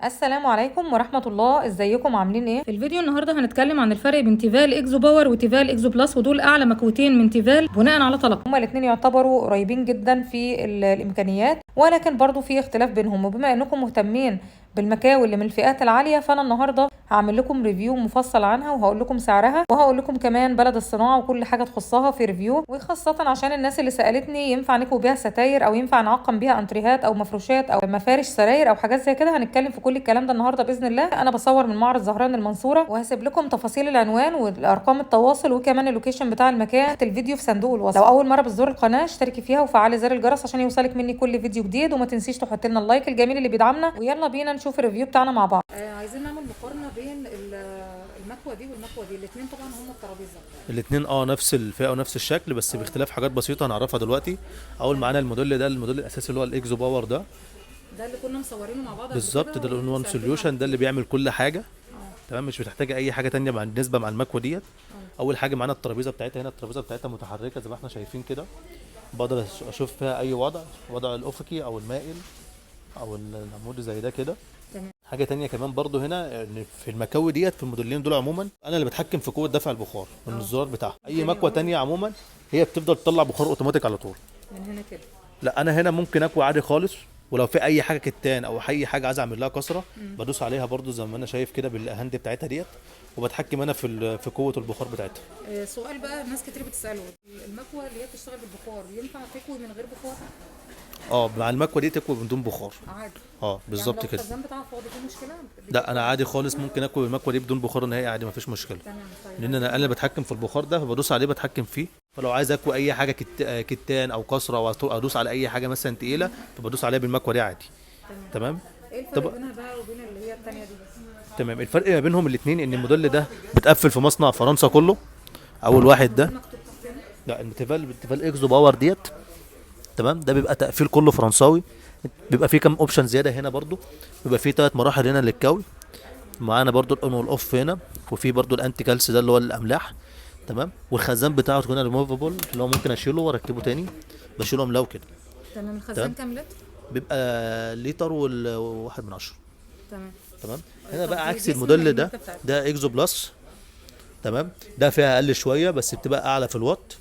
السلام عليكم ورحمة الله، ازيكم عاملين ايه؟ في الفيديو النهارده هنتكلم عن الفرق بين تيفال اكزو باور وتيفال اكزو بلس، ودول اعلى مكوتين من تيفال بناء على طلب. هما الاثنين يعتبروا قريبين جدا في الامكانيات، ولكن برضو في اختلاف بينهم. وبما انكم مهتمين بالمكاوي اللي من الفئات العالية، فانا النهارده هعمل لكم ريفيو مفصل عنها، وهقول لكم سعرها، وهقول لكم كمان بلد الصناعة وكل حاجة تخصها في ريفيو. وخاصة عشان الناس اللي سألتني ينفع نكوي بيها ستاير او ينفع نعقم بيها انتريهات او مفروشات او مفارش سراير او حاجات زي كده، هنتكلم في كل الكلام ده النهارده باذن الله. انا بصور من معرض زهران المنصورة، وهسيب لكم تفاصيل العنوان والارقام التواصل وكمان اللوكيشن بتاع المكان تحت الفيديو في صندوق الوصف. لو اول مرة بتزور القناة اشتركي فيها وفعلي زر الجرس عشان يوصلك مني كل فيديو جديد، وما تنسيش تحط لنا اللايك الجميل اللي بيدعمنا. ويلا بينا نشوف الريفيو بتاعنا مع بعض. عايزين نعمل مقارنة بين المكوة دي والمكوة دي، الاثنين طبعا هم الترابيزة. الاثنين نفس الفئه ونفس الشكل، بس باختلاف حاجات بسيطه هنعرفها دلوقتي. اول معانا الموديل ده، الموديل الاساسي اللي هو الاكزو باور ده اللي كنا مصورينه مع بعض بالظبط. ده الاون وان سوليوشن، ده اللي بيعمل كل حاجه. تمام، مش بتحتاج اي حاجه تانية بالنسبه مع المكوه ديت. اول حاجه معانا الترابيزه بتاعتها، هنا الترابيزه بتاعتها متحركه زي ما احنا شايفين كده، بقدر اشوف فيها اي وضع الافقي او المائل او العمودي زي ده كده. تمام. حاجه تانية كمان برضو هنا، ان في المكاوي ديت في الموديلين دول عموما انا اللي بتحكم في قوه دفع البخار من الزرار بتاعها. اي مكوه تانية عموما هي بتفضل تطلع بخار اوتوماتيك على طول من هنا كده. لا، انا هنا ممكن اكوي عادي خالص، ولو في اي حاجه كتان او اي حاجه عايز اعمل لها كسره بدوس عليها برضو زي ما انا شايف كده بالهاند بتاعتها ديت، وبتحكم انا في قوه البخار بتاعتها. سؤال بقى ناس كتير بتساله، المكوه اللي هي بتشتغل بالبخار ينفع تكوي من غير بخار؟ مع المكوه دي تكوي بدون بخار عادي. بالظبط يعني كده. الخزان بتاعها فاضي في مشكله؟ لا، انا عادي خالص ممكن اكوي المكوه دي بدون بخار نهائي عادي، مفيش مشكله. تمام. طيب، لان انا اللي بتحكم في البخار ده، فبدوس عليه بتحكم فيه. فلو عايز اكوي اي حاجه كتان او كسره او ادوس على اي حاجه مثلا تقيله، فبدوس عليها بالمكوه دي عادي. تمام. ايه الفرق بينها بقى وبين اللي هي الثانيه دي؟ تمام، الفرق ما بينهم الاثنين ان الموديل ده بتقفل في مصنع فرنسا كله. اول واحد ده، لا، التيفال اكزو باور ديت. تمام، ده بيبقى تقفيل كله فرنساوي. بيبقى فيه كام اوبشن زياده هنا برضو. بيبقى فيه 3 مراحل هنا للكوي. معانا برضو الاون والاوف هنا، وفي برضو الانتي كالس ده اللي هو الاملاح. تمام، والخزان بتاعه تكون ريموفابل، اللي هو ممكن اشيله واركبه تاني. بشيله املاه كده. تمام. الخزان كام لتر؟ بيبقى لتر وواحد من 10. تمام. تمام. هنا بقى عكس الموديل ده اكزو بلس. تمام، ده فيها اقل شويه بس بتبقى اعلى في الوات.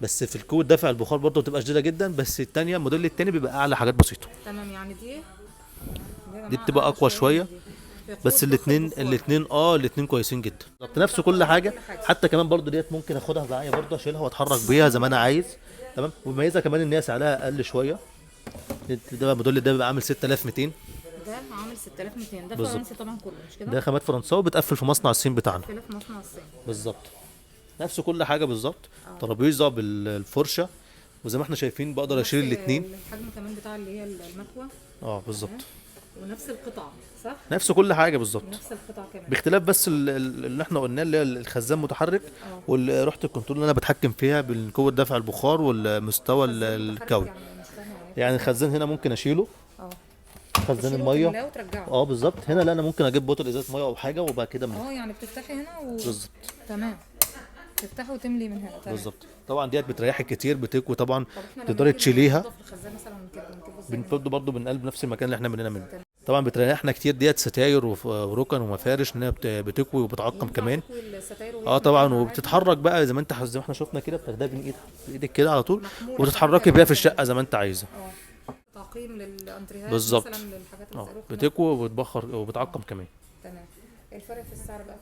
بس في القوه دفع البخار برضه بتبقى شديده جدا، بس الثانيه الموديل الثاني بيبقى اعلى حاجات بسيطه. تمام. يعني دي بتبقى اقوى شويه. بس الاثنين كويسين جدا، نفس كل حاجه. حتى كمان برضه ديت ممكن اخدها معايا برضه، اشيلها واتحرك بيها زي ما انا عايز. تمام، ومميزه كمان ان هي سعرها اقل شويه. ده الموديل ده بيبقى عامل 6200. ده عامل 6200. ده فرنسي طبعا كله، مش كده؟ ده خامات فرنساوي، بتقفل في مصنع الصين بتاعنا. في مصنع الصين بالظبط. نفس كل حاجه بالظبط. ترابيزه بالفرشه، وزي ما احنا شايفين بقدر اشيل الاثنين. الحجم كمان بتاع اللي هي المكوه. بالظبط. ونفس القطع، صح؟ نفس كل حاجه بالظبط. نفس القطع كمان، باختلاف بس اللي احنا قلناه، اللي هي الخزان متحرك، وريحه الكنترول اللي انا بتحكم فيها بالقوه دفع البخار والمستوى الكوي. يعني الخزان هنا ممكن اشيله. خزان الميه. بالظبط. هنا لا، انا ممكن اجيب بوتل ازازه ميه او حاجه وبعد كده يعني بتفتحي هنا بالظبط. تمام. تفتحي وتملي من هنا. تمام. بالظبط. طبعا ديت بتريحك كتير، بتكوي طبعا. تقدري تشيليها. بنفضل برضه بنقلب نفس المكان اللي احنا بنينا منه. طبعا بتريحنا كتير ديت، ستاير وركن ومفارش، انها بتكوي وبتعقم كمان. طبعا، وبتتحرك بقى زي ما احنا شفنا كده، بتاخدها بايدك كده على طول، وتتحركي بيها في الشقه زي ما انت عايزه. تعقيم للانتريهات بالظبط. مثلا، للحاجات بتكوي وبتبخر وبتعقم كمان. تمام. الفرق في السعر بقى؟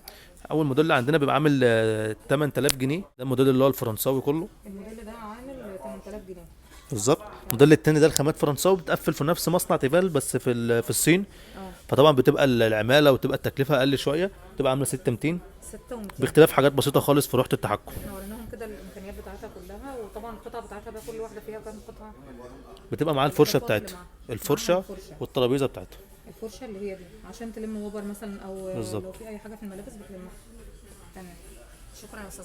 اول موديل اللي عندنا بيبقى عامل 8000 جنيه. ده الموديل اللي هو الفرنساوي كله. الموديل ده عامل 8000 جنيه بالظبط. الموديل التاني ده الخامات فرنساوي، بتقفل في نفس مصنع تيفال بس في الصين. فطبعا بتبقى العماله وتبقى التكلفه اقل شويه، بتبقى عامله 6200. باختلاف حاجات بسيطه خالص في روحه التحكم. وريناهم كده الامكانيات بتاعتها كلها، وطبعا القطع بتاعتها بقى كل واحده فيها كام قطعه. بتبقى معاها الفرشه بتاعتها، الفرشه والترابيزه بتاعتها. الفرشه اللي هي دي عشان تلم وبر مثلا، او بالزبط. لو في اي حاجه في الملابس بتلمها. تمام. شكرا يا استاذ.